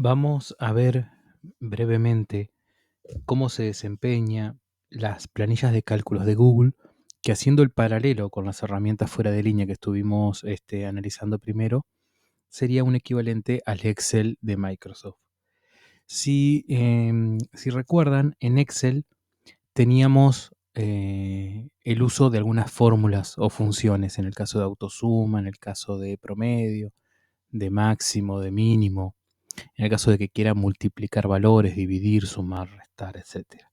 Vamos a ver brevemente cómo se desempeña las planillas de cálculos de Google, que haciendo el paralelo con las herramientas fuera de línea que estuvimos analizando primero, sería un equivalente al Excel de Microsoft. Si recuerdan, en Excel teníamos el uso de algunas fórmulas o funciones, en el caso de autosuma, en el caso de promedio, de máximo, de mínimo, en el caso de que quiera multiplicar valores, dividir, sumar, restar, etc.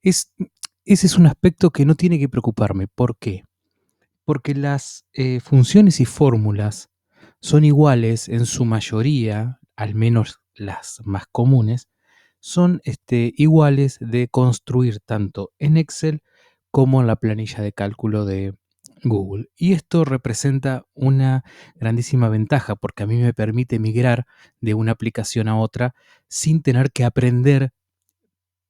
Es, ese es un aspecto que no tiene que preocuparme. ¿Por qué? Porque las funciones y fórmulas son iguales en su mayoría, al menos las más comunes, son iguales de construir tanto en Excel como en la planilla de cálculo de Google. Y esto representa una grandísima ventaja porque a mí me permite migrar de una aplicación a otra sin tener que aprender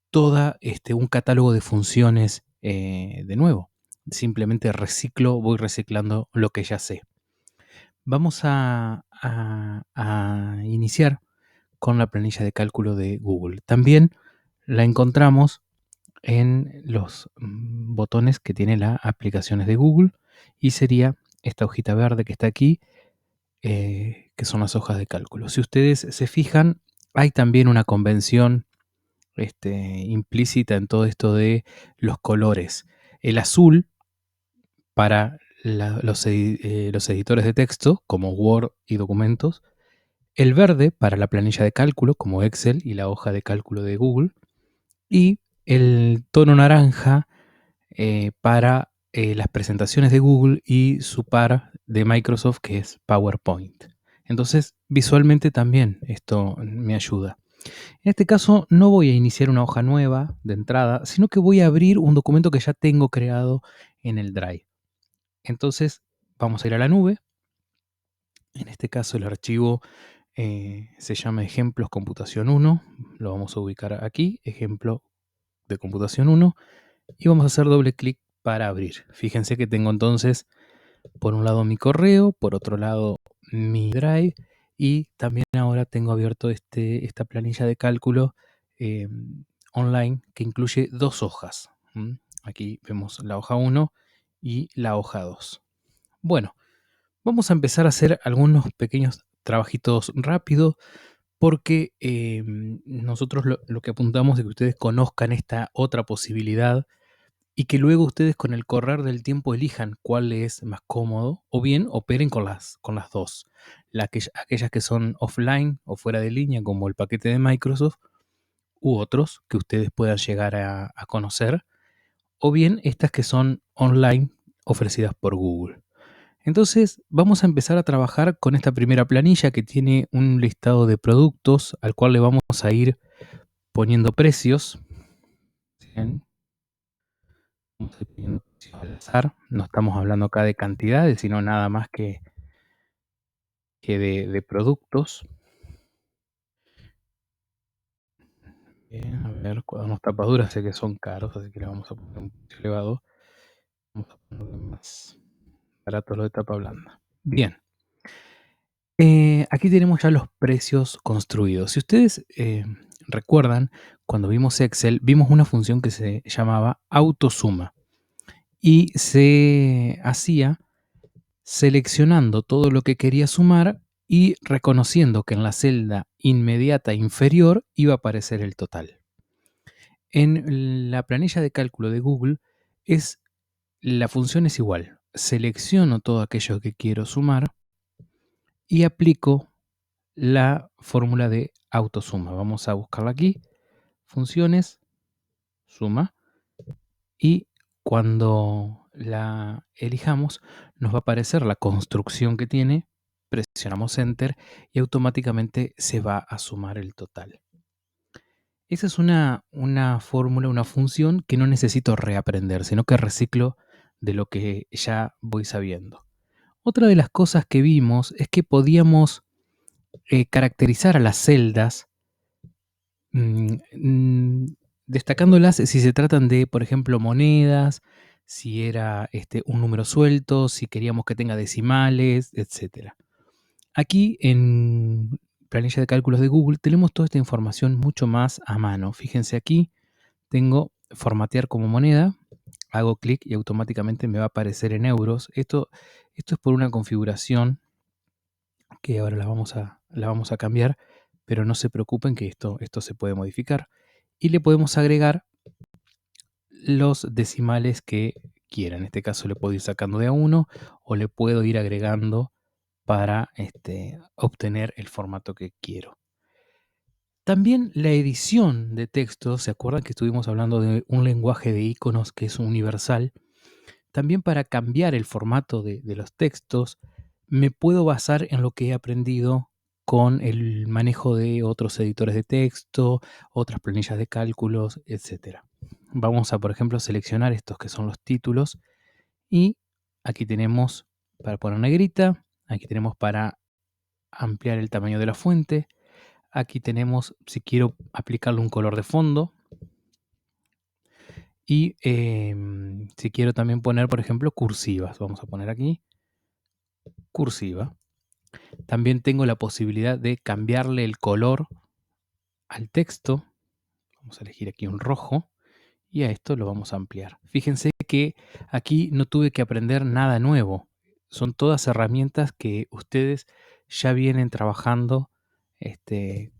toda un catálogo de funciones de nuevo. Simplemente voy reciclando lo que ya sé. Vamos a iniciar con la planilla de cálculo de Google. También la encontramos en los botones que tiene las aplicaciones de Google y sería esta hojita verde que está aquí, que son las hojas de cálculo. Si ustedes se fijan, hay también una convención implícita en todo esto de los colores. El azul para los editores de texto, como Word y documentos. El verde para la planilla de cálculo, como Excel y la hoja de cálculo de Google. Y el tono naranja para las presentaciones de Google y su par de Microsoft, que es PowerPoint. Entonces, visualmente también esto me ayuda. En este caso no voy a iniciar una hoja nueva de entrada, sino que voy a abrir un documento que ya tengo creado en el Drive. Entonces vamos a ir a la nube. En este caso el archivo se llama ejemplos computación 1. Lo vamos a ubicar aquí, ejemplo de computación 1. Y vamos a hacer doble clic para abrir. Fíjense que tengo entonces por un lado mi correo, por otro lado mi Drive y también ahora tengo abierto esta planilla de cálculo online que incluye dos hojas. Aquí vemos la hoja 1 y la hoja 2. Bueno, vamos a empezar a hacer algunos pequeños trabajitos rápidos porque nosotros lo que apuntamos es que ustedes conozcan esta otra posibilidad y que luego ustedes con el correr del tiempo elijan cuál es más cómodo o bien operen con las dos. Aquellas que son offline o fuera de línea, como el paquete de Microsoft, u otros que ustedes puedan llegar a conocer, o bien estas que son online ofrecidas por Google. Entonces vamos a empezar a trabajar con esta primera planilla que tiene un listado de productos al cual le vamos a ir poniendo precios. Bien. Vamos a ir poniendo precios al azar. No estamos hablando acá de cantidades, sino nada más que de productos. Bien, a ver, cuadernos tapaduras sé que son caros, así que le vamos a poner un precio elevado. Vamos a ponerle más barato lo de tapa blanda. Bien. Aquí tenemos ya los precios construidos. Si ustedes recuerdan, cuando vimos Excel, vimos una función que se llamaba autosuma y se hacía seleccionando todo lo que quería sumar y reconociendo que en la celda inmediata inferior iba a aparecer el total. En la planilla de cálculo de Google la función es igual. Selecciono todo aquello que quiero sumar y aplico la fórmula de autosuma. Vamos a buscarla aquí, funciones, suma, y cuando la elijamos nos va a aparecer la construcción que tiene, presionamos Enter y automáticamente se va a sumar el total. Esa es una fórmula, una función que no necesito reaprender, sino que reciclo de lo que ya voy sabiendo. Otra de las cosas que vimos es que podíamos caracterizar a las celdas destacándolas si se tratan de, por ejemplo, monedas, si era un número suelto, si queríamos que tenga decimales, etc. Aquí planilla de cálculos de Google tenemos toda esta información mucho más a mano. Fíjense aquí, tengo formatear como moneda, hago clic y automáticamente me va a aparecer en euros. Esto es por una configuración que ahora la vamos a cambiar, pero no se preocupen que esto se puede modificar. Y le podemos agregar los decimales que quiera. En este caso le puedo ir sacando de a uno o le puedo ir agregando para obtener el formato que quiero. También la edición de texto, ¿se acuerdan que estuvimos hablando de un lenguaje de iconos que es universal? También para cambiar el formato de los textos, me puedo basar en lo que he aprendido con el manejo de otros editores de texto, otras planillas de cálculos, etc. Vamos a, por ejemplo, seleccionar estos que son los títulos y aquí tenemos para poner negrita, aquí tenemos para ampliar el tamaño de la fuente, aquí tenemos si quiero aplicarle un color de fondo y si quiero también poner, por ejemplo, cursivas. Vamos a poner aquí cursiva. También tengo la posibilidad de cambiarle el color al texto. Vamos a elegir aquí un rojo y a esto lo vamos a ampliar. Fíjense que aquí no tuve que aprender nada nuevo. Son todas herramientas que ustedes ya vienen trabajando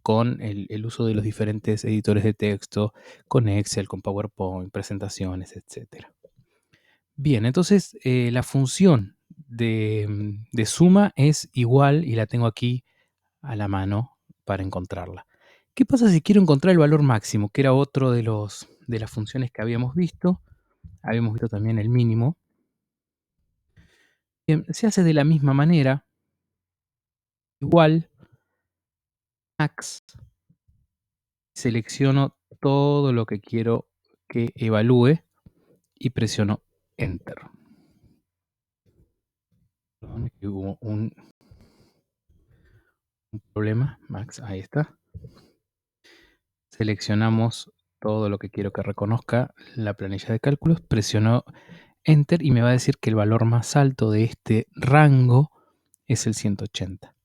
con el uso de los diferentes editores de texto, con Excel, con PowerPoint, presentaciones, etc. Bien, entonces la función de suma es igual y la tengo aquí a la mano para encontrarla. ¿Qué pasa si quiero encontrar el valor máximo? Que era otro de las funciones que habíamos visto. Habíamos visto también el mínimo. Bien, se hace de la misma manera. Igual, max, selecciono todo lo que quiero que evalúe y presiono Enter. Perdón, que hubo un problema. Max, ahí está. Seleccionamos todo lo que quiero que reconozca la planilla de cálculos, presiono Enter y me va a decir que el valor más alto de este rango es el 180.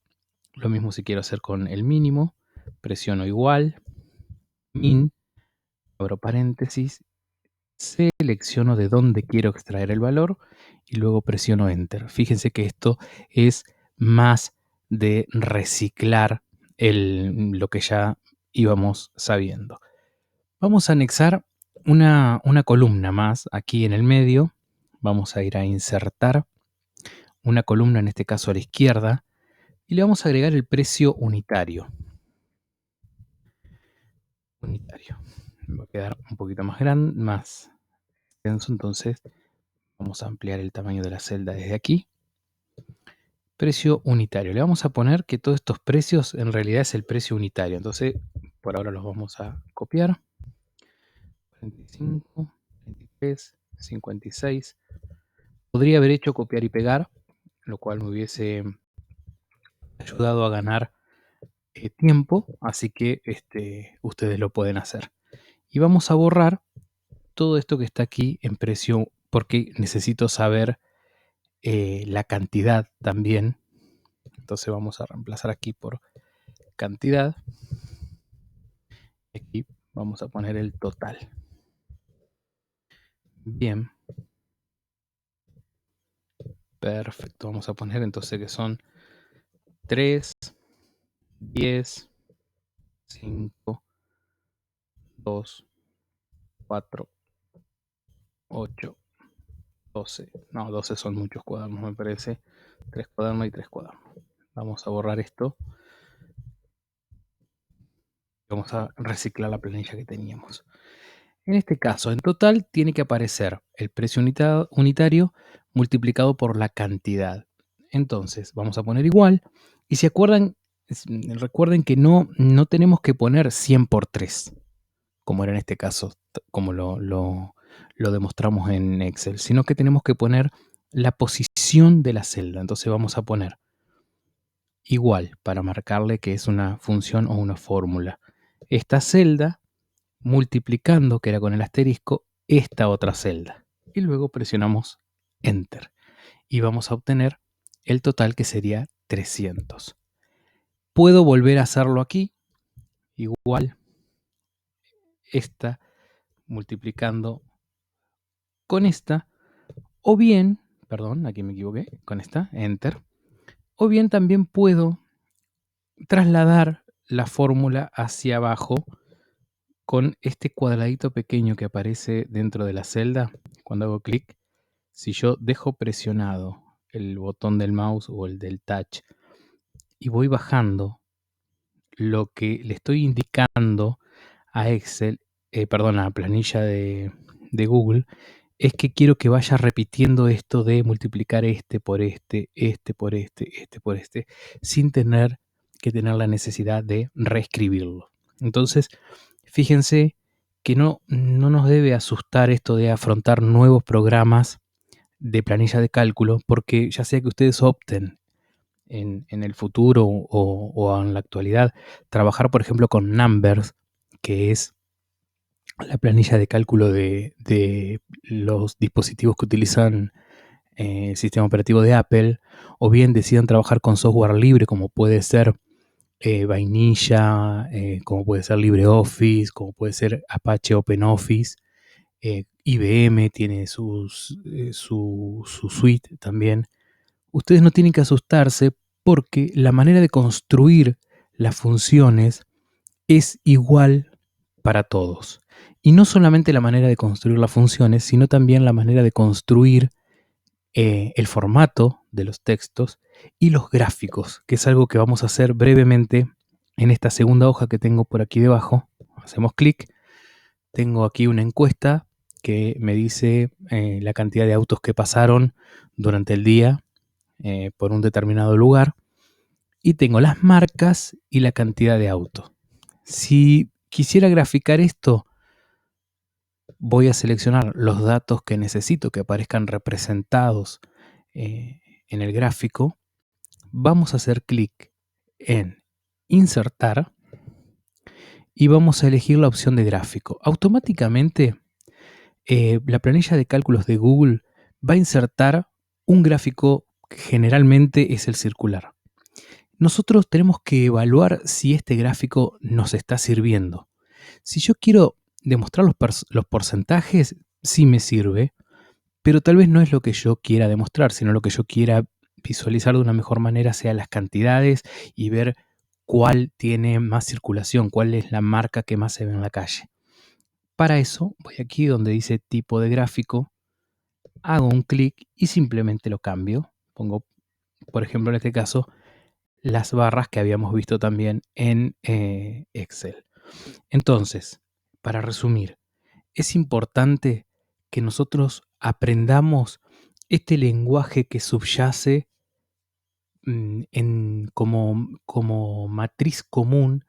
Lo mismo si quiero hacer con el mínimo, presiono igual, min, abro paréntesis, selecciono de dónde quiero extraer el valor y luego presiono Enter. Fíjense que esto es más de reciclar lo que ya íbamos sabiendo. Vamos a anexar una columna más aquí en el medio. Vamos a ir a insertar una columna, en este caso a la izquierda, y le vamos a agregar el precio unitario. Va a quedar un poquito más grande, más extenso, entonces vamos a ampliar el tamaño de la celda desde aquí. Precio unitario. Le vamos a poner que todos estos precios en realidad es el precio unitario. Entonces, por ahora los vamos a copiar. 45, 23, 56. Podría haber hecho copiar y pegar, lo cual me hubiese ayudado a ganar tiempo, así que ustedes lo pueden hacer. Y vamos a borrar todo esto que está aquí en precio, porque necesito saber la cantidad también. Entonces vamos a reemplazar aquí por cantidad. Aquí vamos a poner el total. Bien. Perfecto. Vamos a poner entonces que son 3, 10, 5, 2, 4, 8, 12. No, 12 son muchos cuadernos, me parece. 3 cuadernos y 3 cuadernos. Vamos a borrar esto. Vamos a reciclar la planilla que teníamos. En este caso, en total tiene que aparecer el precio unitario multiplicado por la cantidad. Entonces, vamos a poner igual. Y si acuerdan, recuerden que no tenemos que poner 100 por 3, como era en este caso, como lo demostramos en Excel, sino que tenemos que poner la posición de la celda. Entonces vamos a poner igual para marcarle que es una función o una fórmula. Esta celda multiplicando, que era con el asterisco, esta otra celda. Y luego presionamos Enter. Y vamos a obtener el total, que sería 300. Puedo volver a hacerlo aquí, igual esta multiplicando con esta, o bien, perdón, aquí me equivoqué, con esta, enter, o bien también puedo trasladar la fórmula hacia abajo con este cuadradito pequeño que aparece dentro de la celda. Cuando hago clic, si yo dejo presionado el botón del mouse o el del touch y voy bajando, lo que le estoy indicando a Excel, perdón, a la planilla de Google, es que quiero que vaya repitiendo esto de multiplicar este por este, este por este por este, sin tener que tener la necesidad de reescribirlo. Entonces, fíjense que no nos debe asustar esto de afrontar nuevos programas de planilla de cálculo, porque ya sea que ustedes opten en el futuro o en la actualidad, trabajar, por ejemplo, con Numbers, que es la planilla de cálculo de los dispositivos que utilizan el sistema operativo de Apple, o bien decidan trabajar con software libre como puede ser Vainilla, como puede ser LibreOffice, como puede ser Apache OpenOffice. IBM tiene su suite también. Ustedes no tienen que asustarse porque la manera de construir las funciones es igual para todos. Y no solamente la manera de construir las funciones, sino también la manera de construir el formato de los textos y los gráficos, que es algo que vamos a hacer brevemente en esta segunda hoja que tengo por aquí debajo. Hacemos clic, tengo aquí una encuesta que me dice la cantidad de autos que pasaron durante el día por un determinado lugar, y tengo las marcas y la cantidad de autos. Si quisiera graficar esto, voy a seleccionar los datos que necesito que aparezcan representados en el gráfico. Vamos a hacer clic en insertar y vamos a elegir la opción de gráfico. Automáticamente la planilla de cálculos de Google va a insertar un gráfico que generalmente es el circular. Nosotros tenemos que evaluar si este gráfico nos está sirviendo. Si yo quiero demostrar los porcentajes, sí me sirve, pero tal vez no es lo que yo quiera demostrar, sino lo que yo quiera visualizar de una mejor manera sea las cantidades y ver cuál tiene más circulación, cuál es la marca que más se ve en la calle. Para eso voy aquí donde dice tipo de gráfico, hago un clic y simplemente lo cambio. Pongo, por ejemplo, en este caso, las barras que habíamos visto también en Excel. Entonces, para resumir, es importante que nosotros aprendamos este lenguaje que subyace como matriz común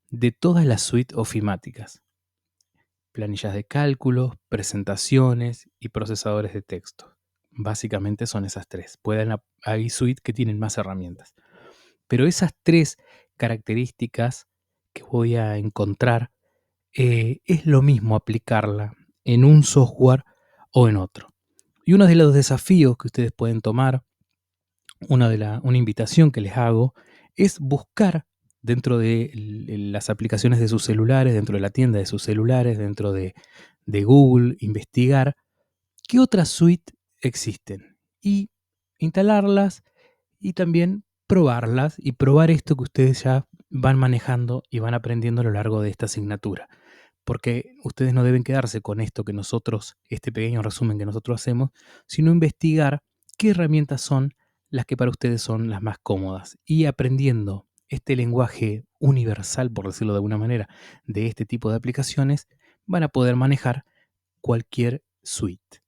de todas las suites ofimáticas: planillas de cálculos, presentaciones y procesadores de texto. Básicamente son esas tres. Hay suites que tienen más herramientas. Pero esas tres características que voy a encontrar, es lo mismo aplicarla en un software o en otro. Y uno de los desafíos que ustedes pueden tomar, una invitación que les hago, es buscar dentro de las aplicaciones de sus celulares, dentro de la tienda de sus celulares, dentro de Google, investigar qué otras suites existen y instalarlas y también probarlas y probar esto que ustedes ya van manejando y van aprendiendo a lo largo de esta asignatura. Porque ustedes no deben quedarse con esto que nosotros, este pequeño resumen que nosotros hacemos, sino investigar qué herramientas son las que para ustedes son las más cómodas. Y aprendiendo este lenguaje universal, por decirlo de alguna manera, de este tipo de aplicaciones, van a poder manejar cualquier suite.